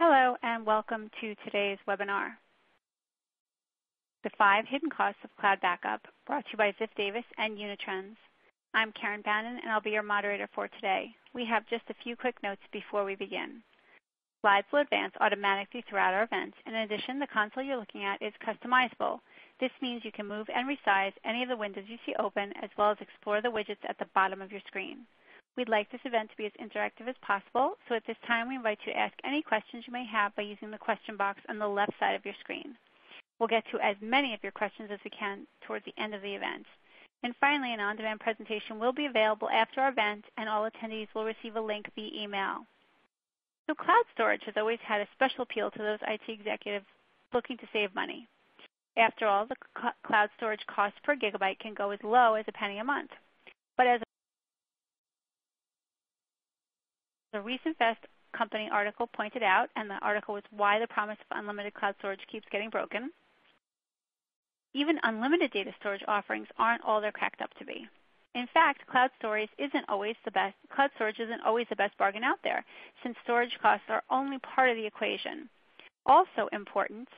Hello and welcome to today's webinar, The 5 Hidden Costs of Cloud Backup, brought to you by Ziff Davis and Unitrends. I'm Karen Bannon and I'll be your moderator for today. We have just a few quick notes before we begin. Slides will advance automatically throughout our event. In addition, the console you're looking at is customizable. This means you can move and resize any of the windows you see open, as well as explore the widgets at the bottom of your screen. We'd like this event to be as interactive as possible, so at this time we invite you to ask any questions you may have by using the question box on the left side of your screen. We'll get to as many of your questions as we can towards the end of the event. And finally, an on-demand presentation will be available after our event, and all attendees will receive a link via email. So cloud storage has always had a special appeal to those IT executives looking to save money. After all, the cloud storage cost per gigabyte can go as low as a penny a month. But as a recent Fast Company article pointed out, and the article was Why the Promise of Unlimited Cloud Storage Keeps Getting Broken, even unlimited data storage offerings aren't all they're cracked up to be. In fact, cloud storage isn't always the best bargain out there, since storage costs are only part of the equation. Also important,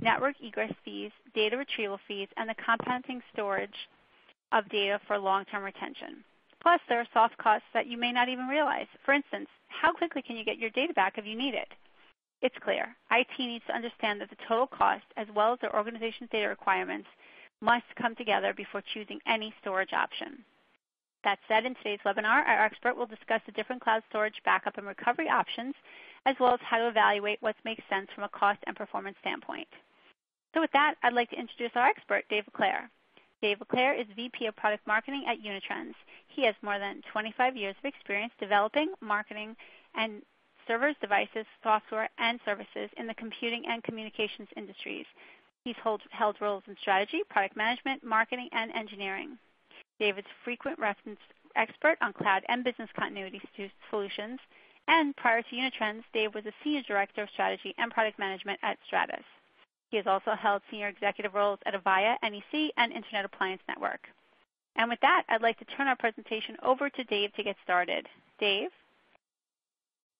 network egress fees, data retrieval fees, and the compounding storage of data for long-term retention. Plus, there are soft costs that you may not even realize. For instance, how quickly can you get your data back if you need it? It's clear. IT needs to understand that the total cost, as well as their organization's data requirements, must come together before choosing any storage option. That said, in today's webinar, our expert will discuss the different cloud storage backup and recovery options, as well as how to evaluate what makes sense from a cost and performance standpoint. So with that, I'd like to introduce our expert, Dave LeClair. Dave LeClair is VP of Product Marketing at Unitrends. He has more than 25 years of experience developing, marketing, and servers, devices, software, and services in the computing and communications industries. He's held roles in strategy, product management, marketing, and engineering. Dave is a frequent reference expert on cloud and business continuity solutions, and prior to Unitrends, Dave was a Senior Director of Strategy and Product Management at Stratus. He has also held senior executive roles at Avaya, NEC, and Internet Appliance Network. And with that, I'd like to turn our presentation over to Dave to get started. Dave?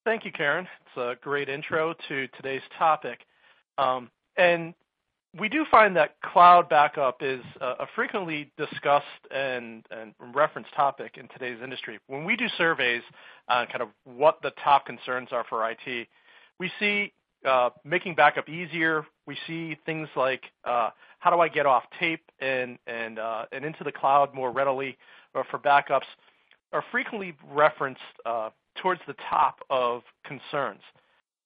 Thank you, Karen. It's a great intro to today's topic. And we do find that cloud backup is a frequently discussed and referenced topic in today's industry. When we do surveys on kind of what the top concerns are for IT, we see making backup easier. We see things like how do I get off tape and into the cloud more readily for backups are frequently referenced towards the top of concerns.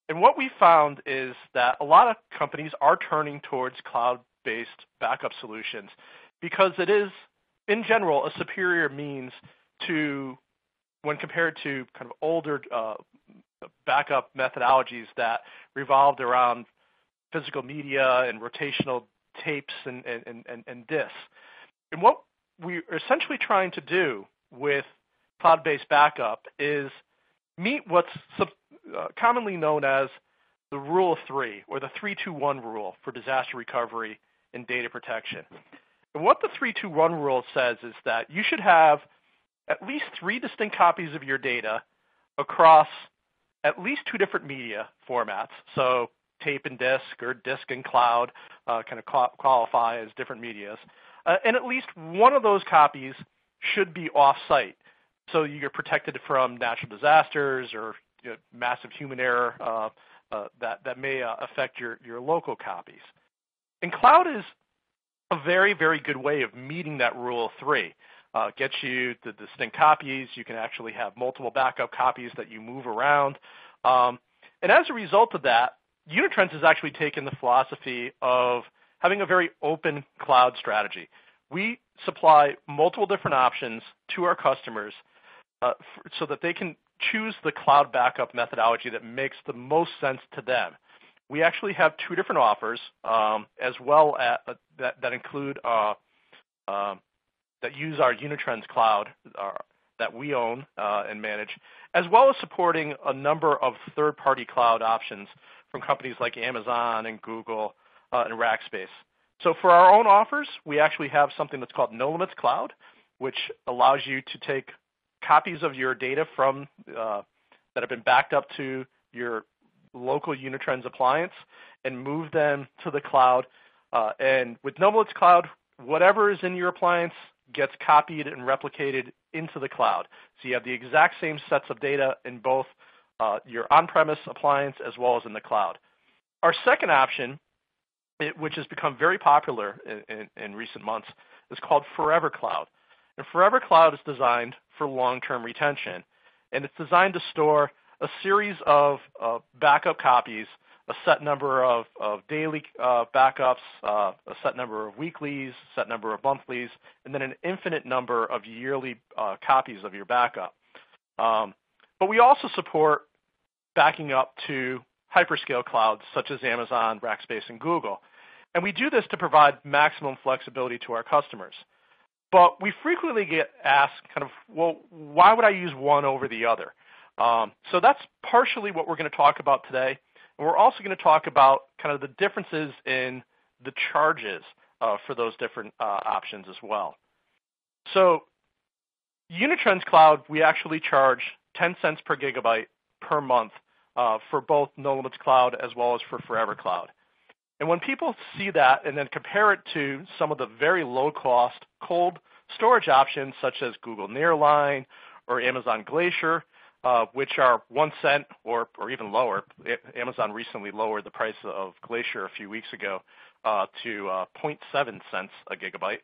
And what we found is that a lot of companies are turning towards cloud-based backup solutions because it is, in general, a superior means to when compared to kind of older backup methodologies that revolved around physical media and rotational tapes and disks. And what we're essentially trying to do with cloud-based backup is meet what's commonly known as the Rule of 3, or the 3-2-1 rule for disaster recovery and data protection. And what the 3-2-1 rule says is that you should have at least 3 distinct copies of your data across at least 2 different media formats. So tape and disk, or disk and cloud kind of qualify as different medias. And at least one of those copies should be off-site, so you're protected from natural disasters or massive human error that may affect your local copies. And cloud is a very, very good way of meeting that Rule of 3. Gets you the distinct copies. You can actually have multiple backup copies that you move around. And as a result of that, Unitrends has actually taken the philosophy of having a very open cloud strategy. We supply multiple different options to our customers so that they can choose the cloud backup methodology that makes the most sense to them. We actually have 2 different offers as well that include that use our Unitrends cloud that we own and manage, as well as supporting a number of third-party cloud options from companies like Amazon and Google and Rackspace. So for our own offers, we actually have something that's called No Limits Cloud, which allows you to take copies of your data from that have been backed up to your local Unitrends appliance and move them to the cloud. And with Noblitz Cloud, whatever is in your appliance gets copied and replicated into the cloud. So you have the exact same sets of data in both your on-premise appliance as well as in the cloud. Our second option, which has become very popular in recent months, is called Forever Cloud. And Forever Cloud is designed for long-term retention. And it's designed to store a series of backup copies, a set number of daily backups, a set number of weeklies, set number of monthlies, and then an infinite number of yearly copies of your backup. But we also support backing up to hyperscale clouds such as Amazon, Rackspace, and Google. And we do this to provide maximum flexibility to our customers. But we frequently get asked kind of, well, why would I use one over the other? So that's partially what we're going to talk about today. And we're also going to talk about kind of the differences in the charges for those different options as well. So Unitrends Cloud, we actually charge 10 cents per gigabyte per month for both No Limits Cloud as well as for Forever Cloud. And when people see that and then compare it to some of the very low-cost cold storage options such as Google Nearline or Amazon Glacier, which are 1 cent or even lower. Amazon recently lowered the price of Glacier a few weeks ago to 0.7 cents a gigabyte.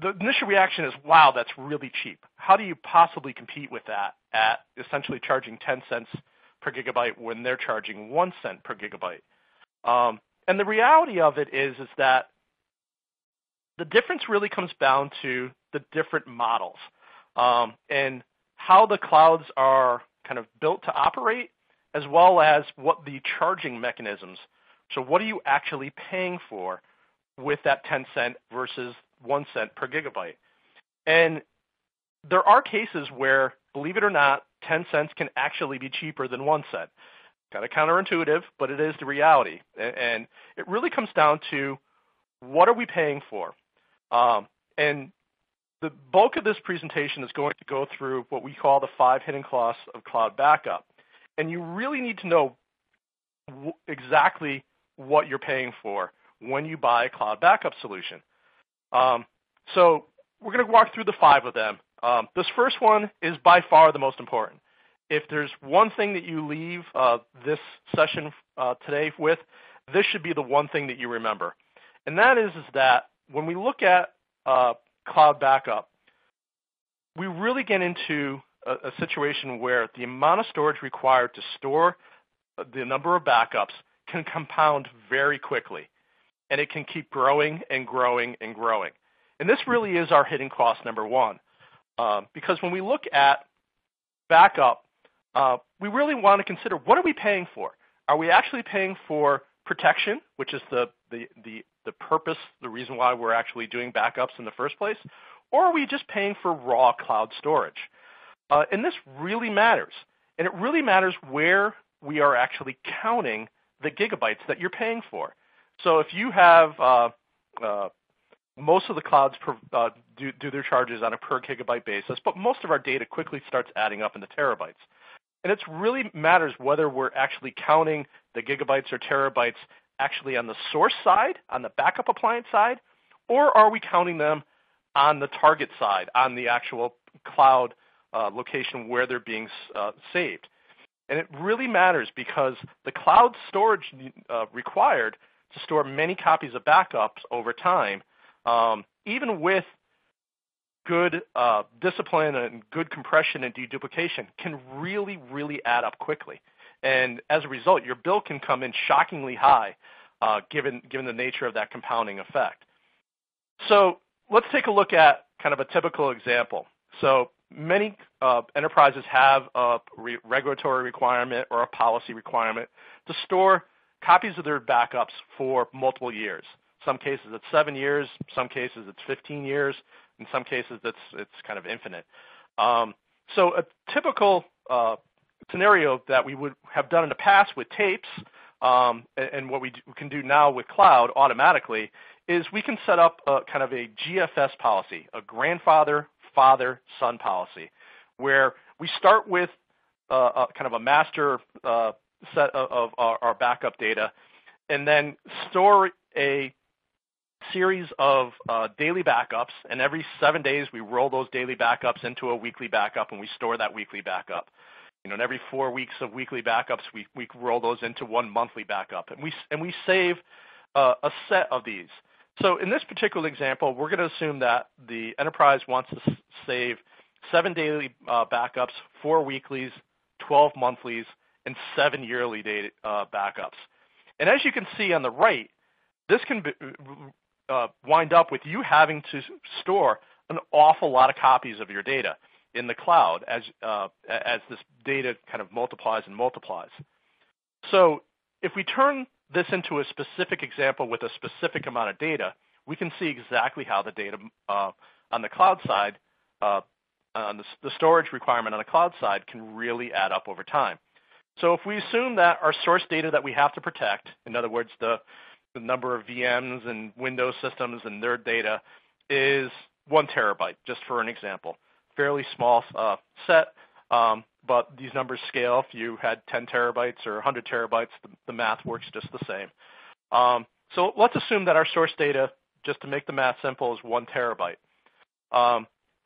The initial reaction is, wow, that's really cheap. How do you possibly compete with that at essentially charging 10 cents per gigabyte when they're charging 1 cent per gigabyte? And the reality of it is that the difference really comes down to the different models and how the clouds are kind of built to operate, as well as what the charging mechanisms. So what are you actually paying for with that 10 cent versus 1 cent per gigabyte? And there are cases where, believe it or not, 10 cents can actually be cheaper than 1 cent. Kind of counterintuitive, but it is the reality. And it really comes down to what are we paying for? And the bulk of this presentation is going to go through what we call the 5 hidden costs of cloud backup. And you really need to know exactly what you're paying for when you buy a cloud backup solution. So we're going to walk through the 5 of them. This first one is by far the most important. If there's one thing that you leave this session today with, this should be the one thing that you remember. And that is that when we look at cloud backup, we really get into a situation where the amount of storage required to store the number of backups can compound very quickly. And it can keep growing and growing and growing. And this really is our hidden cost number one. Because when we look at backup, we really want to consider, what are we paying for? Are we actually paying for protection, which is the purpose, the reason why we're actually doing backups in the first place? Or are we just paying for raw cloud storage? And this really matters. And it really matters where we are actually counting the gigabytes that you're paying for. So if you have most of the clouds do their charges on a per gigabyte basis, but most of our data quickly starts adding up into terabytes. And it really matters whether we're actually counting the gigabytes or terabytes actually on the source side, on the backup appliance side, or are we counting them on the target side, on the actual cloud location where they're being saved. And it really matters because the cloud storage required to store many copies of backups over time, even with good discipline and good compression and deduplication, can really, really add up quickly. And as a result, your bill can come in shockingly high given the nature of that compounding effect. So let's take a look at kind of a typical example. So many enterprises have a regulatory requirement or a policy requirement to store copies of their backups for multiple years. Some cases it's 7 years, some cases it's 15 years, in some cases it's kind of infinite. So a typical scenario that we would have done in the past with tapes and what we can do now with cloud automatically is we can set up kind of a GFS policy, a grandfather, father, son policy, where we start with kind of a master set of our backup data, and then store a series of daily backups, and every 7 days we roll those daily backups into a weekly backup, and we store that weekly backup. And every 4 weeks of weekly backups, we roll those into one monthly backup, and we save a set of these. So in this particular example, we're going to assume that the enterprise wants to save 7 daily backups, 4 weeklies, 12 monthlies, and 7 yearly data backups. And as you can see on the right, this can wind up with you having to store an awful lot of copies of your data in the cloud as this data kind of multiplies and multiplies. So if we turn this into a specific example with a specific amount of data, we can see exactly how the data on the cloud side, the storage requirement on the cloud side can really add up over time. So if we assume that our source data that we have to protect, in other words, the number of VMs and Windows systems and their data is 1 terabyte, just for an example. Fairly small set, but these numbers scale. If you had 10 terabytes or 100 terabytes, the math works just the same. So let's assume that our source data, just to make the math simple, is 1 terabyte.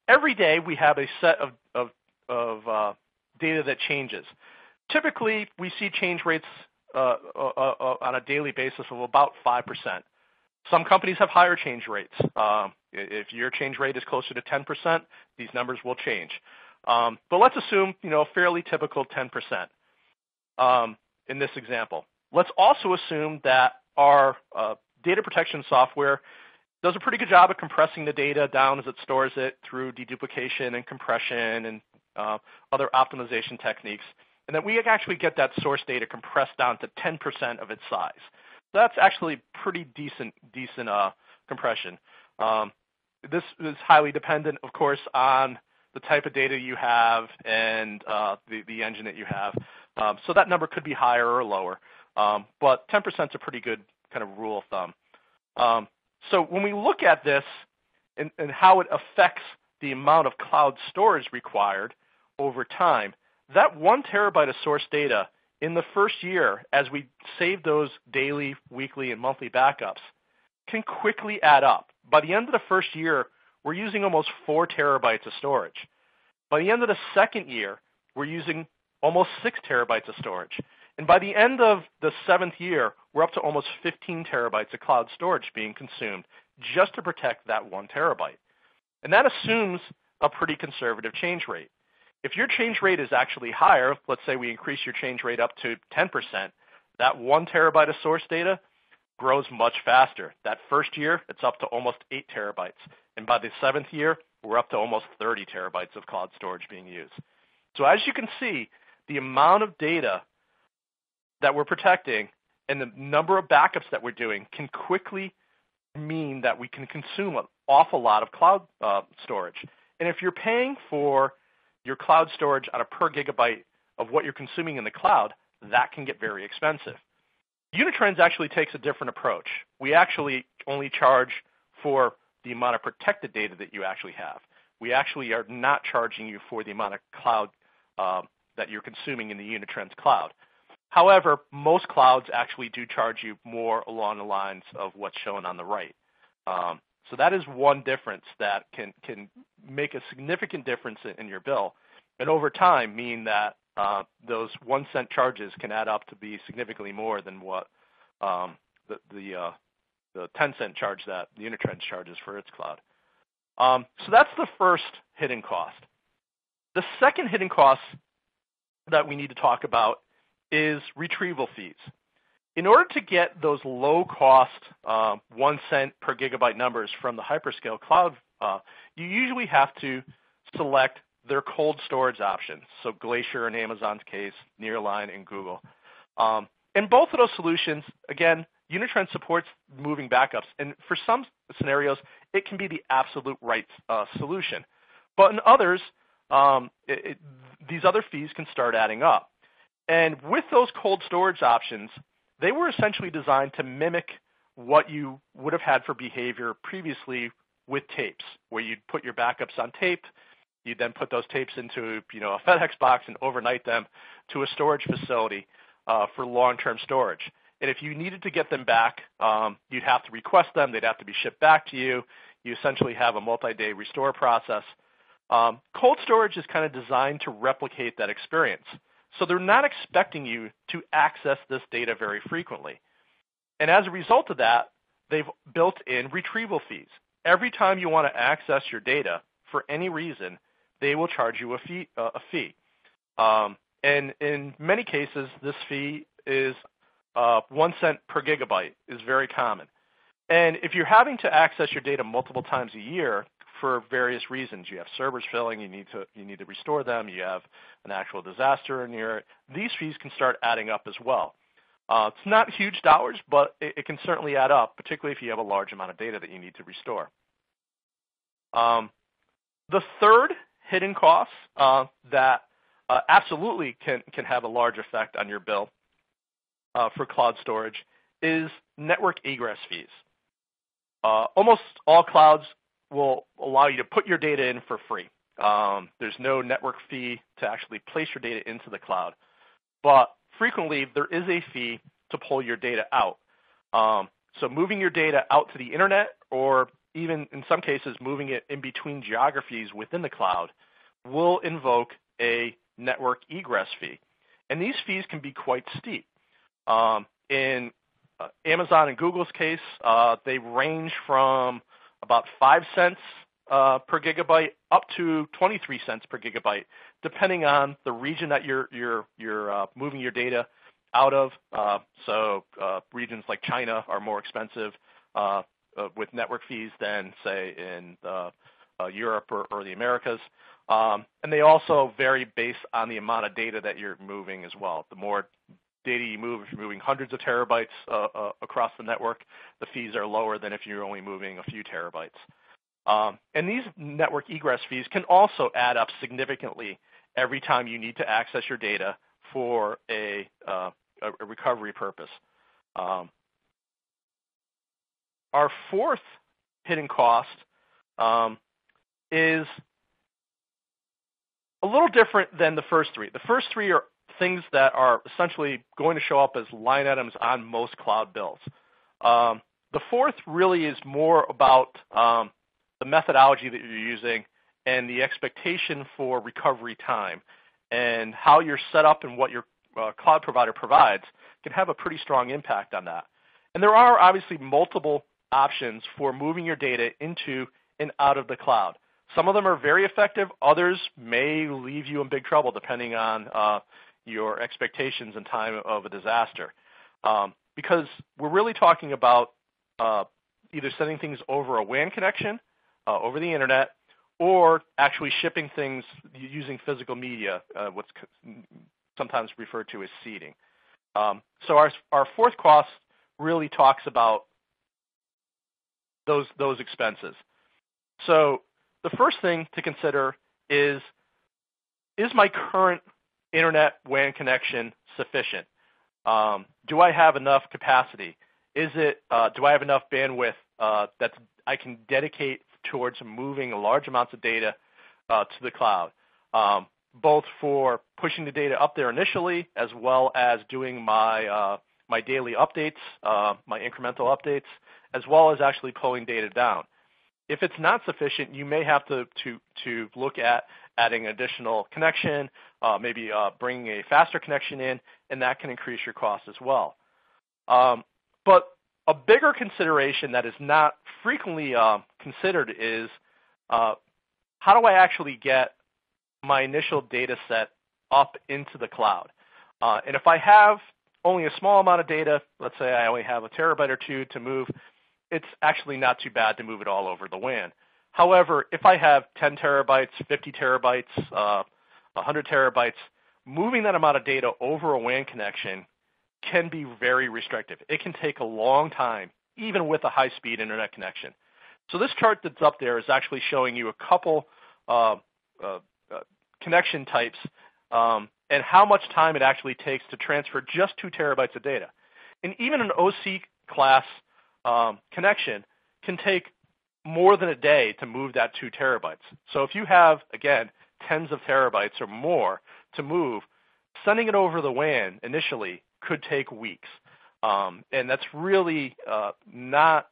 Every day we have a set of data that changes. Typically, we see change rates on a daily basis of about 5%. Some companies have higher change rates. If your change rate is closer to 10%, these numbers will change. But let's assume, a fairly typical 10% in this example. Let's also assume that our data protection software does a pretty good job of compressing the data down as it stores it through deduplication and compression and other optimization techniques, and that we actually get that source data compressed down to 10% of its size. So that's actually pretty decent compression. This is highly dependent, of course, on the type of data you have and the engine that you have. So that number could be higher or lower, but 10% is a pretty good kind of rule of thumb. So when we look at this and how it affects the amount of cloud storage required over time, that 1 terabyte of source data in the first year, as we save those daily, weekly, and monthly backups, can quickly add up. By the end of the first year, we're using almost 4 terabytes of storage. By the end of the second year, we're using almost 6 terabytes of storage. And by the end of the 7th year, we're up to almost 15 terabytes of cloud storage being consumed just to protect that 1 terabyte. And that assumes a pretty conservative change rate. If your change rate is actually higher, let's say we increase your change rate up to 10%, that 1 terabyte of source data grows much faster. That first year, it's up to almost 8 terabytes. And by the 7th year, we're up to almost 30 terabytes of cloud storage being used. So as you can see, the amount of data that we're protecting and the number of backups that we're doing can quickly mean that we can consume an awful lot of cloud storage. And if you're paying for your cloud storage on a per gigabyte of what you're consuming in the cloud, that can get very expensive. Unitrends actually takes a different approach. We actually only charge for the amount of protected data that you actually have. We actually are not charging you for the amount of cloud that you're consuming in the Unitrends cloud. However, most clouds actually do charge you more along the lines of what's shown on the right. So that is one difference that can make a significant difference in your bill, and over time mean that those 1 cent charges can add up to be significantly more than what the 10-cent charge that the Unitrends charges for its cloud. So that's the first hidden cost. The second hidden cost that we need to talk about is retrieval fees. In order to get those low-cost 1 cent per gigabyte numbers from the hyperscale cloud, you usually have to select their cold storage options, so Glacier in Amazon's case, Nearline in Google. In both of those solutions, again, Unitrends supports moving backups, and for some scenarios, it can be the absolute right solution. But in others, these other fees can start adding up. And with those cold storage options, they were essentially designed to mimic what you would have had for behavior previously with tapes, where you'd put your backups on tape, you'd then put those tapes into a FedEx box and overnight them to a storage facility. for long-term storage. And if you needed to get them back, you'd have to request them. They'd have to be shipped back to you. You essentially have a multi-day restore process. Cold storage is kind of designed to replicate that experience. So they're not expecting you to access this data very frequently. And as a result of that, they've built in retrieval fees. Every time you want to access your data for any reason, they will charge you a fee. And in many cases, this fee is 1 cent per gigabyte is very common. And if you're having to access your data multiple times a year for various reasons, you have servers filling, you need to restore them, you have an actual disaster in your, these fees can start adding up as well. It's not huge dollars, but it can certainly add up, particularly if you have a large amount of data that you need to restore. The third hidden cost that absolutely can have a large effect on your bill for cloud storage is network egress fees. Almost all clouds will allow you to put your data in for free. There's no network fee to actually place your data into the cloud. But frequently, there is a fee to pull your data out. So moving your data out to the internet, or even in some cases moving it in between geographies within the cloud, will invoke a network egress fee. And these fees can be quite steep. In Amazon and Google's case, they range from about 5 cents per gigabyte up to 23 cents per gigabyte, depending on the region that you're moving your data out of. So regions like China are more expensive with network fees than, say, in Europe or the Americas. And they also vary based on the amount of data that you're moving as well. The more data you move, if you're moving hundreds of terabytes across the network, the fees are lower than if you're only moving a few terabytes. And these network egress fees can also add up significantly every time you need to access your data for a recovery purpose. Our fourth hidden cost is a little different than the first three. The first three are things that are essentially going to show up as line items on most cloud bills. The fourth really is more about the methodology that you're using and the expectation for recovery time, and how you're set up and what your cloud provider provides can have a pretty strong impact on that. And there are obviously multiple options for moving your data into and out of the cloud. Some of them are very effective. Others may leave you in big trouble depending on your expectations and time of a disaster. Because we're really talking about either sending things over a WAN connection, over the internet, or actually shipping things using physical media, what's sometimes referred to as seeding. So our fourth cost really talks about those expenses. So the first thing to consider is my current internet WAN connection sufficient? Do I have enough capacity? Do I have enough bandwidth that I can dedicate towards moving large amounts of data to the cloud, both for pushing the data up there initially, as well as doing my daily updates, my incremental updates, as well as actually pulling data down. If it's not sufficient, you may have to look at adding an additional connection, maybe bringing a faster connection in, and that can increase your cost as well. But a bigger consideration that is not frequently considered is how do I actually get my initial data set up into the cloud? And if I have only a small amount of data, let's say I only have a terabyte or two to move, it's actually not too bad to move it all over the WAN. However, if I have 10 terabytes, 50 terabytes, 100 terabytes, moving that amount of data over a WAN connection can be very restrictive. It can take a long time, even with a high-speed internet connection. So this chart that's up there is actually showing you a couple connection types and how much time it actually takes to transfer just 2 terabytes of data. And even an OC class connection can take more than a day to move that 2 terabytes. So if you have, again, tens of terabytes or more to move, sending it over the WAN initially could take weeks. And that's really not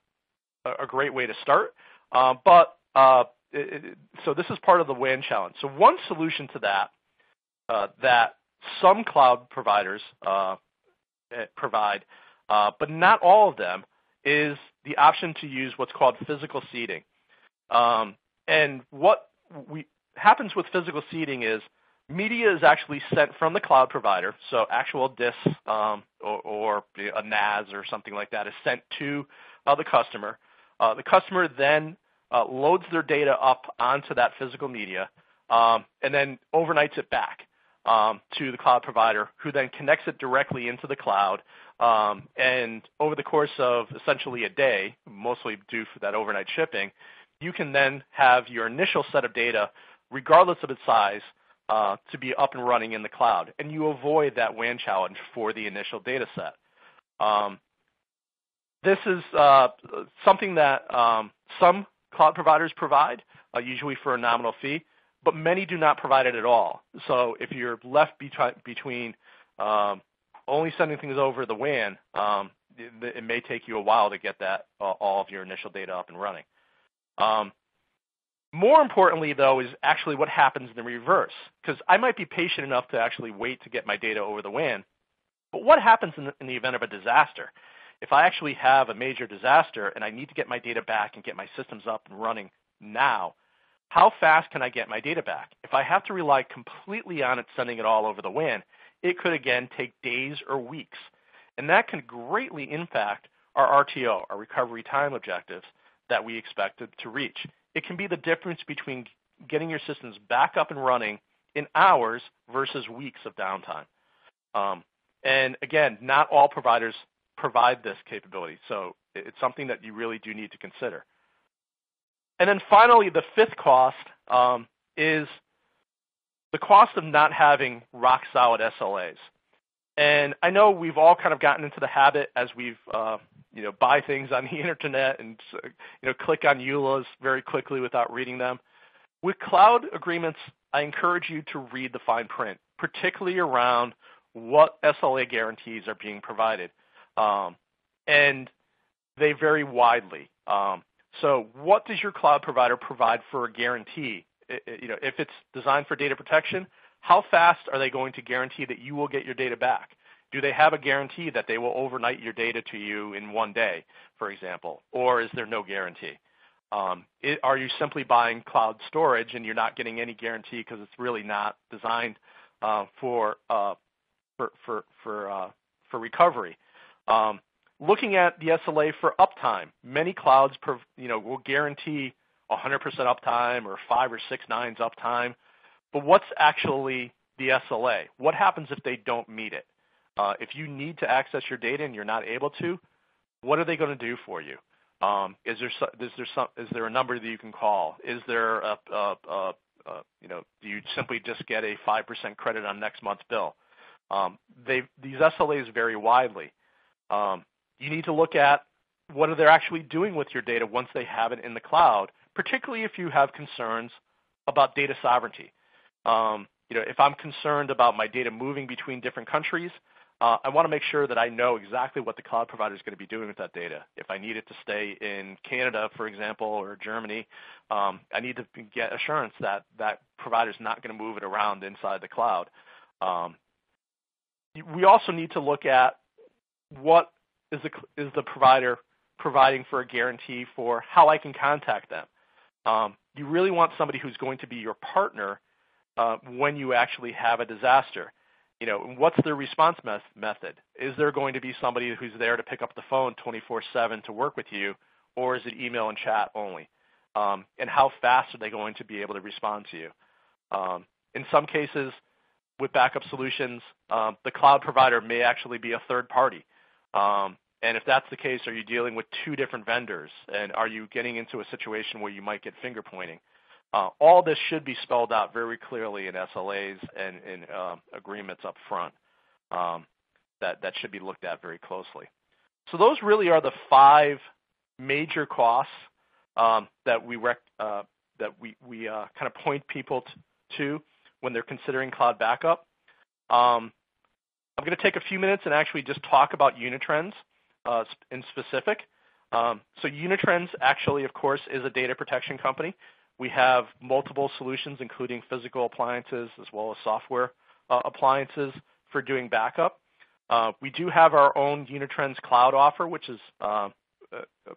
a great way to start. So this is part of the WAN challenge. So one solution to that that some cloud providers provide, but not all of them, is the option to use what's called physical seeding. And what happens with physical seeding is media is actually sent from the cloud provider, so actual disks or a NAS or something like that is sent to the customer. The customer then loads their data up onto that physical media and then overnights it back to the cloud provider, who then connects it directly into the cloud. And over the course of essentially a day, mostly due for that overnight shipping, you can then have your initial set of data, regardless of its size, to be up and running in the cloud. And you avoid that WAN challenge for the initial data set. This is something that some cloud providers provide, usually for a nominal fee, but many do not provide it at all. So if you're left between only sending things over the WAN, it may take you a while to get that all of your initial data up and running. More importantly, though, is actually what happens in the reverse, because I might be patient enough to actually wait to get my data over the WAN, but what happens in the event of a disaster? If I actually have a major disaster and I need to get my data back and get my systems up and running now, how fast can I get my data back? If I have to rely completely on it sending it all over the WAN, it could, again, take days or weeks. And that can greatly impact our RTO, our recovery time objectives, that we expect to reach. It can be the difference between getting your systems back up and running in hours versus weeks of downtime. And again, not all providers provide this capability, so it's something that you really do need to consider. And then finally, the fifth cost is the cost of not having rock-solid SLAs. And I know we've all kind of gotten into the habit as we've buy things on the internet and click on EULAs very quickly without reading them. With cloud agreements, I encourage you to read the fine print, particularly around what SLA guarantees are being provided. And they vary widely. So what does your cloud provider provide for a guarantee? If it's designed for data protection, how fast are they going to guarantee that you will get your data back? Do they have a guarantee that they will overnight your data to you in one day, for example? Or is there no guarantee? Are you simply buying cloud storage and you're not getting any guarantee because it's really not designed for recovery? Looking at the SLA for uptime, many clouds will guarantee 100% uptime or 5 or 6 nines uptime. But what's actually the SLA? What happens if they don't meet it? If you need to access your data and you're not able to, what are they going to do for you? Is there a number that you can call? Is there do you simply just get a 5% credit on next month's bill? These SLAs vary widely. You need to look at what are they actually doing with your data once they have it in the cloud, particularly if you have concerns about data sovereignty. If I'm concerned about my data moving between different countries, I want to make sure that I know exactly what the cloud provider is going to be doing with that data. If I need it to stay in Canada, for example, or Germany, I need to get assurance that that provider is not going to move it around inside the cloud. We also need to look at what is the provider providing for a guarantee for how I can contact them. You really want somebody who's going to be your partner when you actually have a disaster. What's their response method? Is there going to be somebody who's there to pick up the phone 24/7 to work with you, or is it email and chat only? And how fast are they going to be able to respond to you? In some cases, with backup solutions, the cloud provider may actually be a third party. And if that's the case, are you dealing with 2 different vendors? And are you getting into a situation where you might get finger pointing? All this should be spelled out very clearly in SLAs and in agreements up front. That should be looked at very closely. So those really are the 5 major costs that we kind of point people to when they're considering cloud backup. I'm going to take a few minutes and actually just talk about Unitrends in specific. So Unitrends actually, of course, is a data protection company. We have multiple solutions, including physical appliances as well as software appliances for doing backup. We do have our own Unitrends cloud offer, which is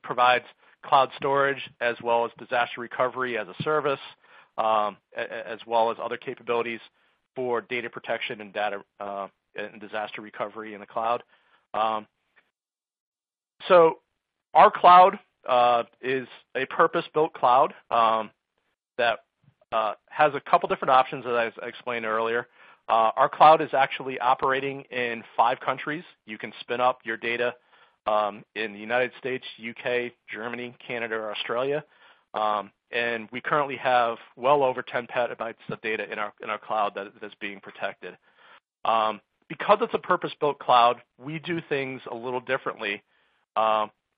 provides cloud storage as well as disaster recovery as a service, as well as other capabilities for data protection and data and disaster recovery in the cloud. So our cloud is a purpose-built cloud that has a couple different options, as I explained earlier. Our cloud is actually operating in 5 countries. You can spin up your data in the United States, UK, Germany, Canada, or Australia. And we currently have well over 10 petabytes of data in our cloud that is being protected. Because it's a purpose-built cloud, we do things a little differently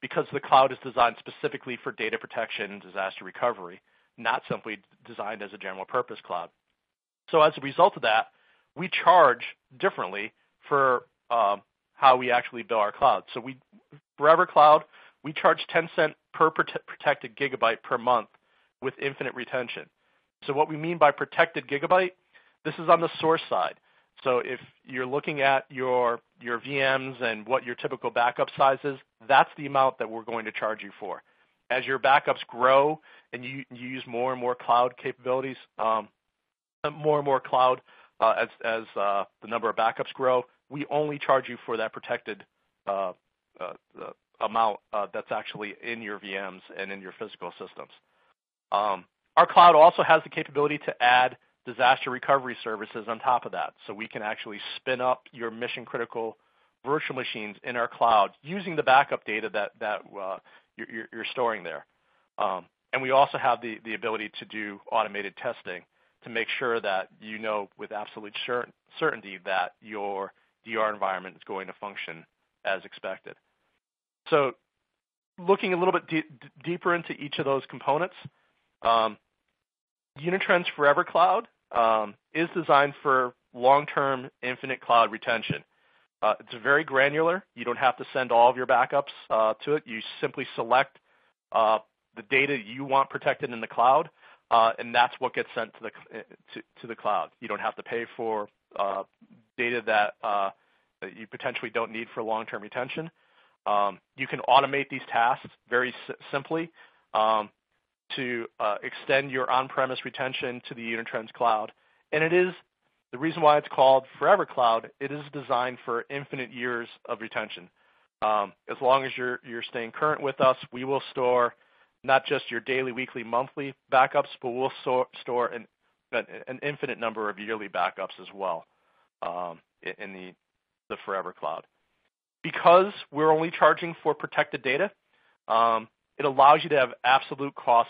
because the cloud is designed specifically for data protection and disaster recovery, not simply designed as a general purpose cloud. So as a result of that, we charge differently for how we actually bill our cloud. So Forever Cloud, we charge 10 cents per protected gigabyte per month with infinite retention. So what we mean by protected gigabyte, this is on the source side. So if you're looking at your VMs and what your typical backup size is, that's the amount that we're going to charge you for. As your backups grow and you use more and more cloud capabilities, more and more cloud as the number of backups grow, we only charge you for that protected amount that's actually in your VMs and in your physical systems. Our cloud also has the capability to add disaster recovery services on top of that. So we can actually spin up your mission-critical virtual machines in our cloud using the backup data that you're storing there. And we also have the ability to do automated testing to make sure that you know with absolute certainty that your DR environment is going to function as expected. So looking a little bit deeper into each of those components, Unitrends Forever Cloud is designed for long-term infinite cloud retention. It's very granular. You don't have to send all of your backups to it. You simply select the data you want protected in the cloud, and that's what gets sent to the cloud. You don't have to pay for data that you potentially don't need for long-term retention. You can automate these tasks very simply to extend your on-premise retention to the Unitrends cloud. And it is the reason why it's called Forever Cloud. It is designed for infinite years of retention. As long as you're staying current with us, we will store not just your daily, weekly, monthly backups, but we'll store an infinite number of yearly backups as well in the Forever Cloud. Because we're only charging for protected data, it allows you to have absolute cost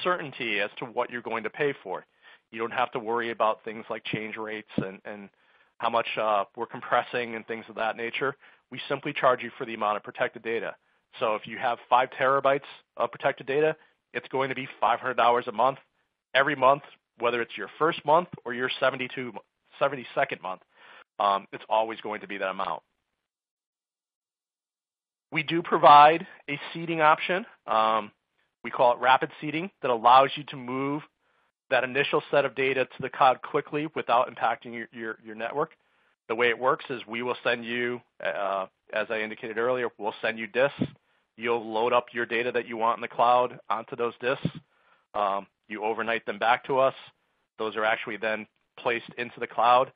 certainty as to what you're going to pay for. You don't have to worry about things like change rates and how much we're compressing and things of that nature. We simply charge you for the amount of protected data. So if you have 5 terabytes of protected data, it's going to be $500 a month every month, whether it's your first month or your 72nd month. It's always going to be that amount. We do provide a seeding option. We call it rapid seeding that allows you to move that initial set of data to the cloud quickly without impacting your network. The way it works is we will send you, as I indicated earlier, we'll send you disks. You'll load up your data that you want in the cloud onto those disks. You overnight them back to us. Those are actually then placed into the cloud,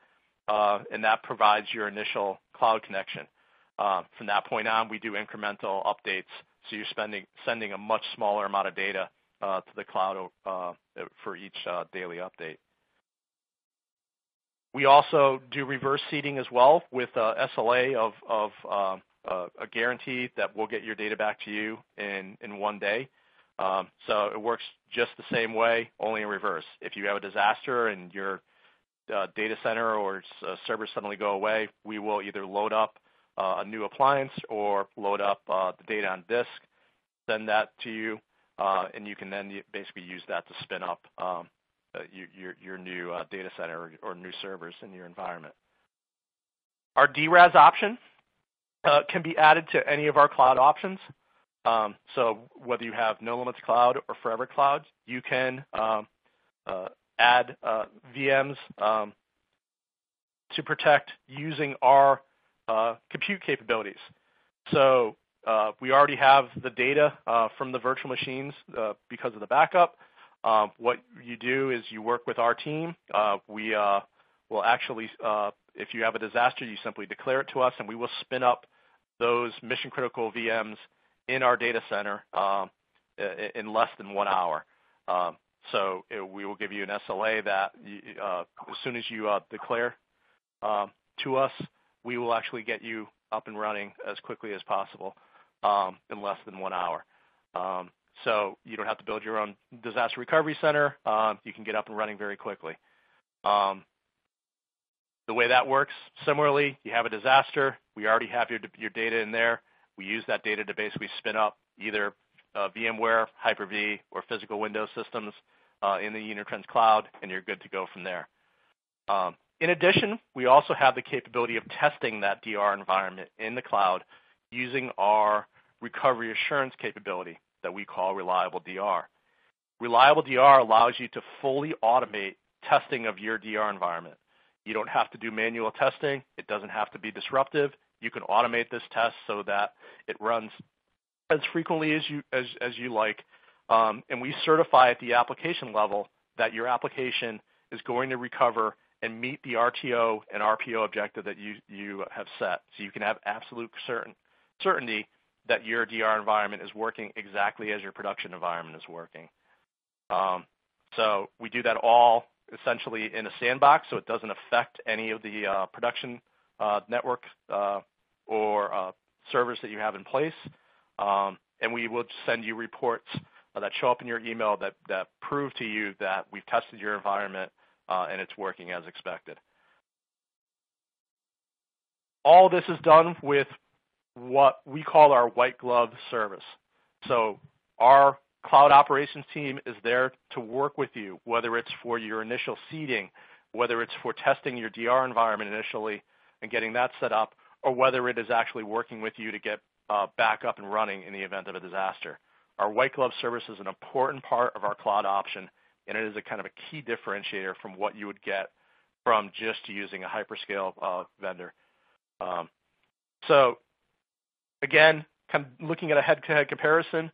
and that provides your initial cloud connection. From that point on, we do incremental updates, so you're sending a much smaller amount of data to the cloud for each daily update. We also do reverse seeding as well with SLA of a guarantee that we'll get your data back to you in 1 day. So it works just the same way, only in reverse. If you have a disaster and your data center or servers suddenly go away, we will either load up a new appliance or load up the data on disk, send that to you, and you can then basically use that to spin up your new data center or new servers in your environment. Our DRAS option can be added to any of our cloud options. So whether you have No Limits Cloud or Forever Cloud, you can add VMs to protect using our compute capabilities. So we already have the data from the virtual machines because of the backup. What you do is you work with our team. We will actually, if you have a disaster, you simply declare it to us, and we will spin up those mission-critical VMs in our data center in less than 1 hour. So we will give you an SLA that as soon as you declare to us, we will actually get you up and running as quickly as possible in less than 1 hour. So you don't have to build your own disaster recovery center. You can get up and running very quickly. The way that works, similarly, you have a disaster. We already have your data in there. We use that data to basically spin up either VMware, Hyper-V, or physical Windows systems in the Unitrends cloud, and you're good to go from there. In addition, we also have the capability of testing that DR environment in the cloud using our recovery assurance capability that we call Reliable DR. Reliable DR allows you to fully automate testing of your DR environment. You don't have to do manual testing. It doesn't have to be disruptive. You can automate this test so that it runs as frequently as you like, and we certify at the application level that your application is going to recover and meet the RTO and RPO objective that you have set. So you can have absolute certainty that your DR environment is working exactly as your production environment is working. So we do that all essentially in a sandbox, so it doesn't affect any of the production network or servers that you have in place. And we will send you reports that show up in your email that prove to you that we've tested your environment and it's working as expected. All this is done with what we call our white glove service. So our cloud operations team is there to work with you, whether it's for your initial seeding, whether it's for testing your DR environment initially and getting that set up, or whether it is actually working with you to get back up and running in the event of a disaster. Our white glove service is an important part of our cloud option, and it is a kind of a key differentiator from what you would get from just using a hyperscale vendor. So again, kind of looking at a head-to-head comparison,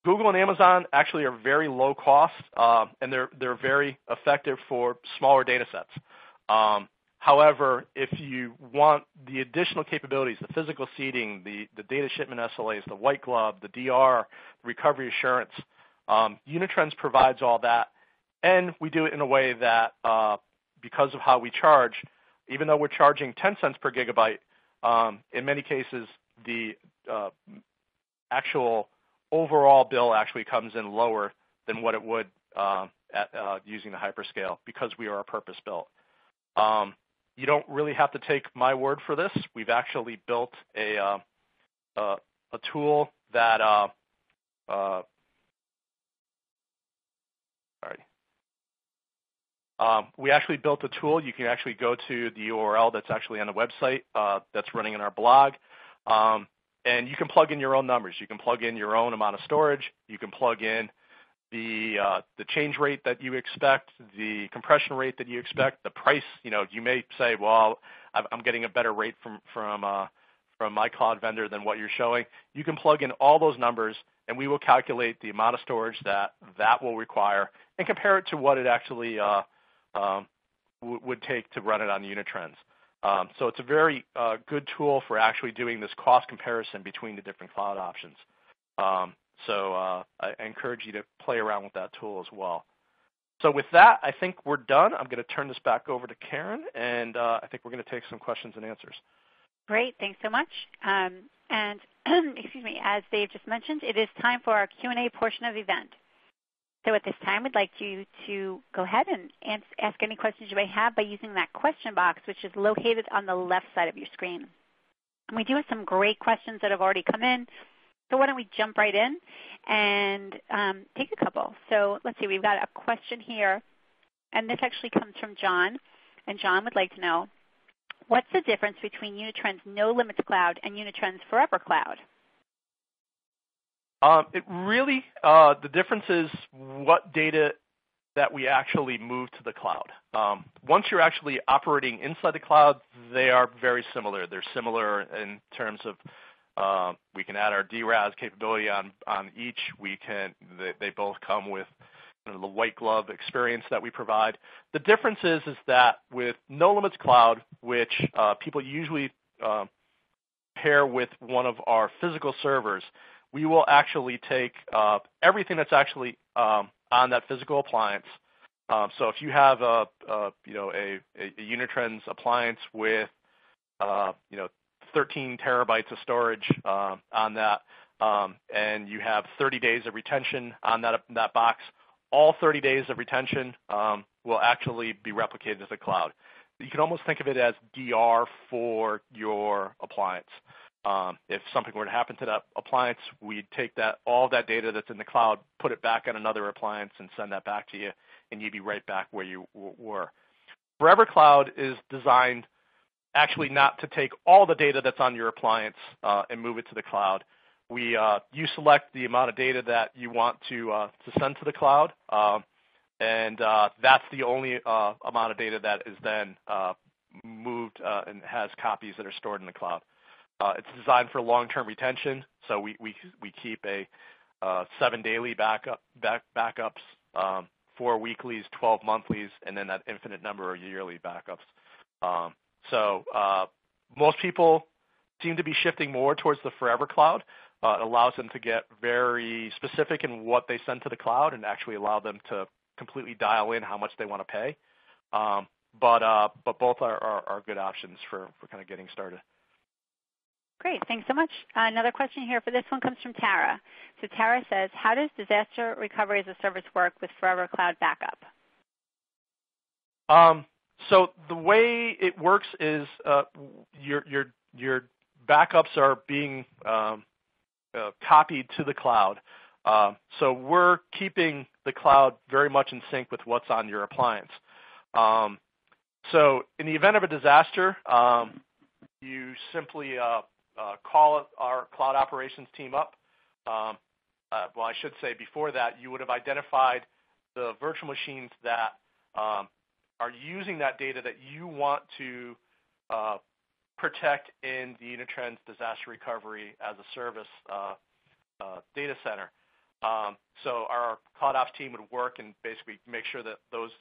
Google and Amazon actually are very low cost, and they're very effective for smaller data sets. However, if you want the additional capabilities, the physical seeding, the data shipment SLAs, the white glove, the DR, the recovery assurance, Unitrends provides all that, and we do it in a way that because of how we charge, even though we're charging 10 cents per gigabyte, in many cases the actual overall bill actually comes in lower than what it would using the hyperscale because we are purpose-built. You don't really have to take my word for this. We've actually built a tool that we actually built a tool. You can actually go to the URL that's actually on the website that's running in our blog. And you can plug in your own numbers. You can plug in your own amount of storage. You can plug in the change rate that you expect, the compression rate that you expect, the price. You may say, well, I'm getting a better rate from my cloud vendor than what you're showing. You can plug in all those numbers, and we will calculate the amount of storage that will require and compare it to what it actually would take to run it on Unitrends. So it's a very good tool for actually doing this cost comparison between the different cloud options. So I encourage you to play around with that tool as well. So with that, I think we're done. I'm going to turn this back over to Karen, and I think we're going to take some questions and answers. Great. Thanks so much. And excuse me, as Dave just mentioned, it is time for our Q&A portion of the event. So at this time, we'd like you to go ahead and ask any questions you may have by using that question box, which is located on the left side of your screen. And we do have some great questions that have already come in. So why don't we jump right in and take a couple. So let's see, we've got a question here, and this actually comes from John. And John would like to know, What's the difference between Unitrends No Limits Cloud and Unitrends Forever Cloud? It really, the difference is what data that we actually move to the cloud. Once you're actually operating inside the cloud, they are very similar. They're similar in terms of we can add our DRAS capability on each. They both come with the white glove experience that we provide. The difference is that with No Limits Cloud, which people usually pair with one of our physical servers, we will actually take everything that's actually on that physical appliance. So if you have a Unitrends appliance with 13 terabytes of storage on that, and you have 30 days of retention on that box, all 30 days of retention will actually be replicated to the cloud. You can almost think of it as DR for your appliance. If something were to happen to that appliance, we'd take all that data that's in the cloud, put it back on another appliance, and send that back to you, and you'd be right back where you were. Forever Cloud is designed actually not to take all the data that's on your appliance and move it to the cloud. You select the amount of data that you want to send to the cloud, and that's the only amount of data that is then moved and has copies that are stored in the cloud. It's designed for long-term retention, so we keep a 7 daily backups, 4 weeklies, 12 monthlies, and then that infinite number of yearly backups. So most people seem to be shifting more towards the Forever Cloud. It allows them to get very specific in what they send to the cloud and actually allow them to completely dial in how much they want to pay. But both are good options for kind of getting started. Great, thanks so much. Another question here for this one comes from Tara. So Tara says, how does disaster recovery as a service work with Forever Cloud Backup? So the way it works is your backups are being copied to the cloud. So we're keeping the cloud very much in sync with what's on your appliance. So in the event of a disaster, you simply call our cloud operations team up. Well, I should say before that, you would have identified the virtual machines that are using that data that you want to protect in the Unitrends disaster recovery as a service data center. So our cloud ops team would work and basically make sure that those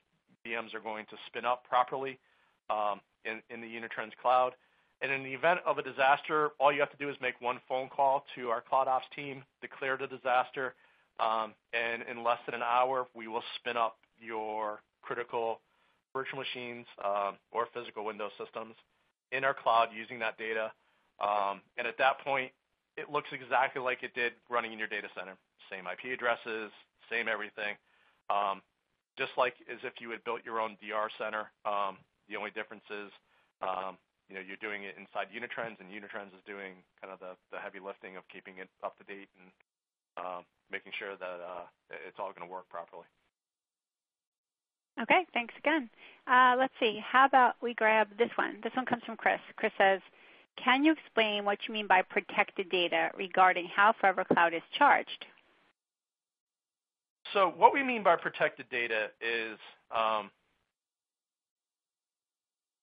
VMs are going to spin up properly in the Unitrends cloud. And in the event of a disaster, all you have to do is make one phone call to our cloud ops team, declare the disaster, and in less than an hour, we will spin up your critical virtual machines or physical Windows systems in our cloud using that data. And at that point, it looks exactly like it did running in your data center. Same IP addresses, same everything. Just like as if you had built your own DR center. The only difference is you're doing it inside Unitrends, and Unitrends is doing kind of the heavy lifting of keeping it up to date and making sure that it's all going to work properly. Okay, thanks again. Let's see. How about we grab this one? This one comes from Chris. Chris says, can you explain what you mean by protected data regarding how Forever Cloud is charged? So what we mean by protected data is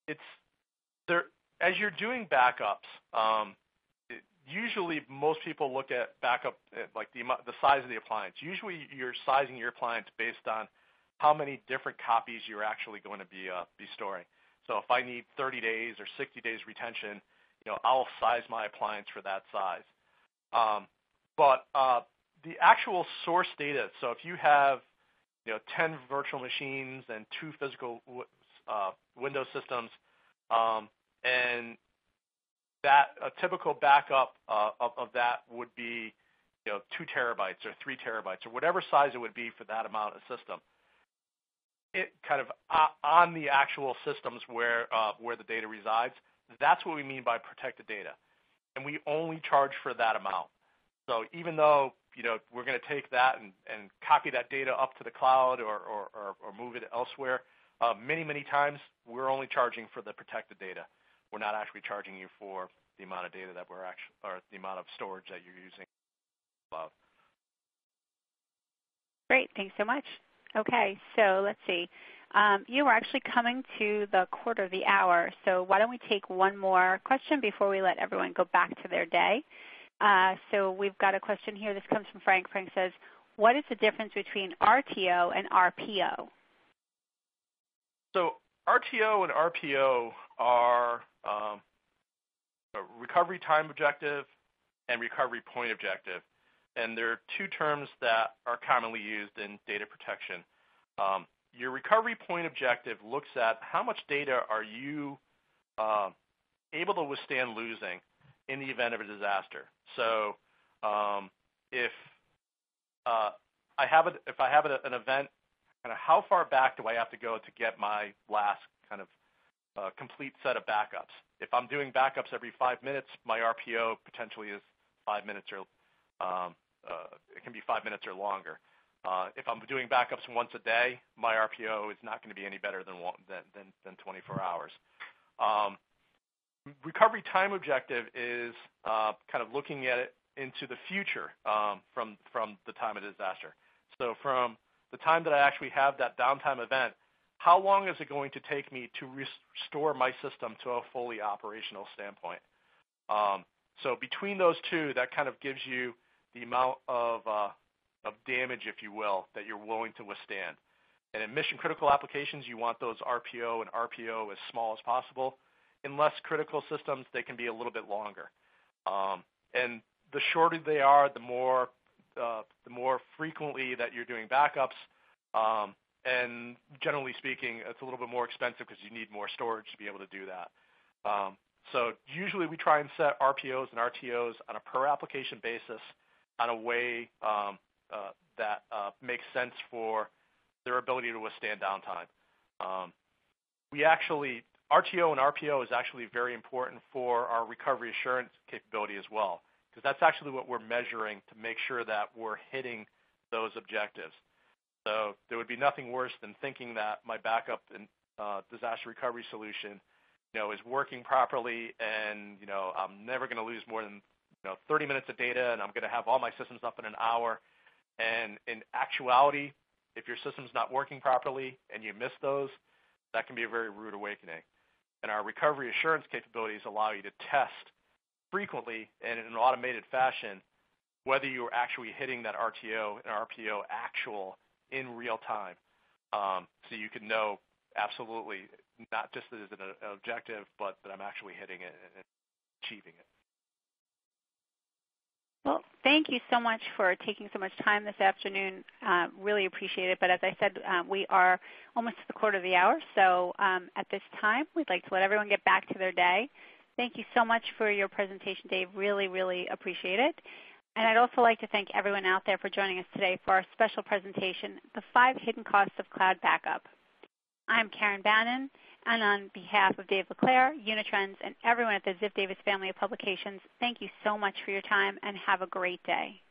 it's there as you're doing backups. Usually, most people look at backup like the size of the appliance. Usually, you're sizing your appliance based on how many different copies you're actually going to be storing. So if I need 30 days or 60 days retention, I'll size my appliance for that size. But the actual source data, so if you have 10 virtual machines and 2 physical Windows systems, and that a typical backup of that would be 2 terabytes or 3 terabytes or whatever size it would be for that amount of system. It kind of on the actual systems where the data resides. That's what we mean by protected data, and we only charge for that amount. So even though we're going to take that and copy that data up to the cloud or move it elsewhere, many times we're only charging for the protected data. we're not actually charging you for the amount of data that we're actually, or the amount of storage that you're using in the cloud. Great, thanks so much. Okay, so let's see. You are actually coming to the quarter of the hour, so why don't we take one more question before we let everyone go back to their day. So we've got a question here. This comes from Frank. Frank says, what is the difference between RTO and RPO? So RTO and RPO are a recovery time objective and recovery point objective. And they're two terms that are commonly used in data protection. Your recovery point objective looks at how much data are you able to withstand losing in the event of a disaster. So if I have an event, kind of how far back do I have to go to get my last kind of complete set of backups? If I'm doing backups every 5 minutes, my RPO potentially is 5 minutes or it can be 5 minutes or longer. If I'm doing backups once a day, my RPO is not going to be any better than 24 hours. Recovery time objective is kind of looking at it into the future from the time of disaster. So from the time that I actually have that downtime event, how long is it going to take me to restore my system to a fully operational standpoint? So between those two, that kind of gives you the amount of damage, if you will, that you're willing to withstand. And in mission-critical applications, you want those RPO and RPO as small as possible. In less critical systems, they can be a little bit longer. And the shorter they are, the more frequently that you're doing backups. And generally speaking, it's a little bit more expensive because you need more storage to be able to do that. So usually we try and set RPOs and RTOs on a per application basis on a way that makes sense for their ability to withstand downtime. RTO and RPO is actually very important for our recovery assurance capability as well, because that's actually what we're measuring to make sure that we're hitting those objectives. So there would be nothing worse than thinking that my backup and disaster recovery solution, is working properly, and I'm never going to lose more than 30 minutes of data, and I'm going to have all my systems up in an hour. And in actuality, if your system's not working properly and you miss those, that can be a very rude awakening. And our recovery assurance capabilities allow you to test frequently and in an automated fashion whether you're actually hitting that RTO and RPO actual in real time. So you can know absolutely, not just as an objective, but that I'm actually hitting it and achieving it. Well, thank you so much for taking so much time this afternoon. Really appreciate it. But as I said, we are almost to the quarter of the hour. So at this time, we'd like to let everyone get back to their day. Thank you so much for your presentation, Dave. Really, really appreciate it. And I'd also like to thank everyone out there for joining us today for our special presentation, The 5 Hidden Costs of Cloud Backup. I'm Karen Bannon, and on behalf of Dave LeClair, Unitrends, and everyone at the Ziff Davis family of publications, thank you so much for your time, and have a great day.